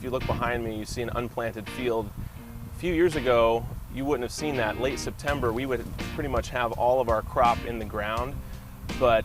you look behind me, you see an unplanted field. A few years ago, you wouldn't have seen that. Late September, we would pretty much have all of our crop in the ground, but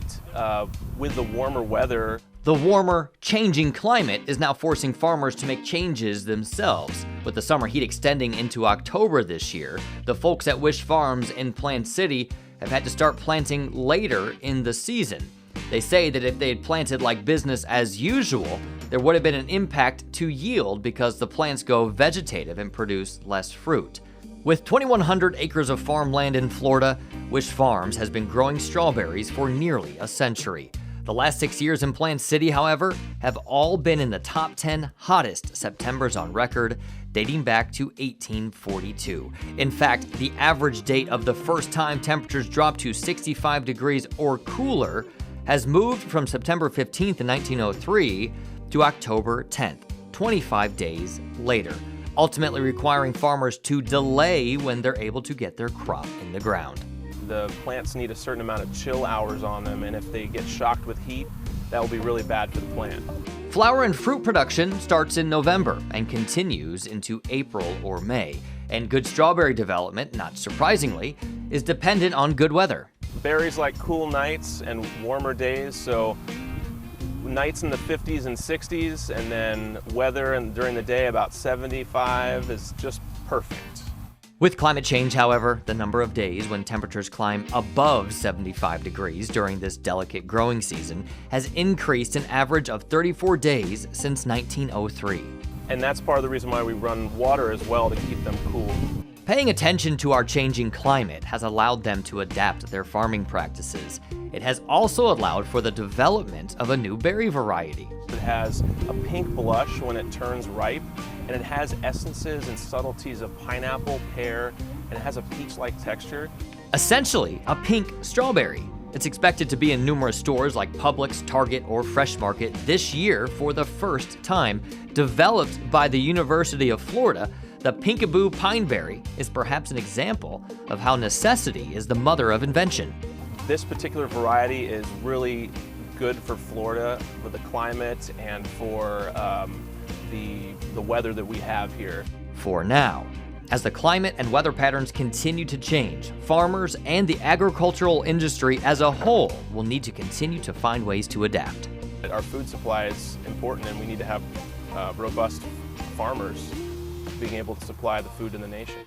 with the warmer weather. The warmer, changing climate is now forcing farmers to make changes themselves. With the summer heat extending into October this year, the folks at Wish Farms in Plant City have had to start planting later in the season. They say that if they had planted like business as usual, there would have been an impact to yield because the plants go vegetative and produce less fruit. With 2,100 acres of farmland in Florida, Wish Farms has been growing strawberries for nearly a century. The last 6 years in Plant City, however, have all been in the top 10 hottest Septembers on record, dating back to 1842. In fact, the average date of the first time temperatures dropped to 65 degrees or cooler has moved from September 15th in 1903 to October 10th, 25 days later, ultimately requiring farmers to delay when they're able to get their crop in the ground. The plants need a certain amount of chill hours on them, and if they get shocked with heat, that will be really bad for the plant. Flower and fruit production starts in November and continues into April or May, and good strawberry development, not surprisingly, is dependent on good weather. Berries like cool nights and warmer days, so nights in the 50s and 60s, and then weather and during the day about 75 is just perfect. With climate change, however, the number of days when temperatures climb above 75 degrees during this delicate growing season has increased an average of 34 days since 1903. And that's part of the reason why we run water as well, to keep them cool. Paying attention to our changing climate has allowed them to adapt their farming practices. It has also allowed for the development of a new berry variety. It has a pink blush when it turns ripe, and it has essences and subtleties of pineapple, pear, and it has a peach-like texture. Essentially, a pink strawberry. It's expected to be in numerous stores like Publix, Target, or Fresh Market this year for the first time. Developed by the University of Florida, the Pinkaboo Pineberry is perhaps an example of how necessity is the mother of invention. This particular variety is really good for Florida, for the climate, and for the weather that we have here. For now. As the climate and weather patterns continue to change, farmers and the agricultural industry as a whole will need to continue to find ways to adapt. Our food supply is important, and we need to have robust farmers being able to supply the food in the nation.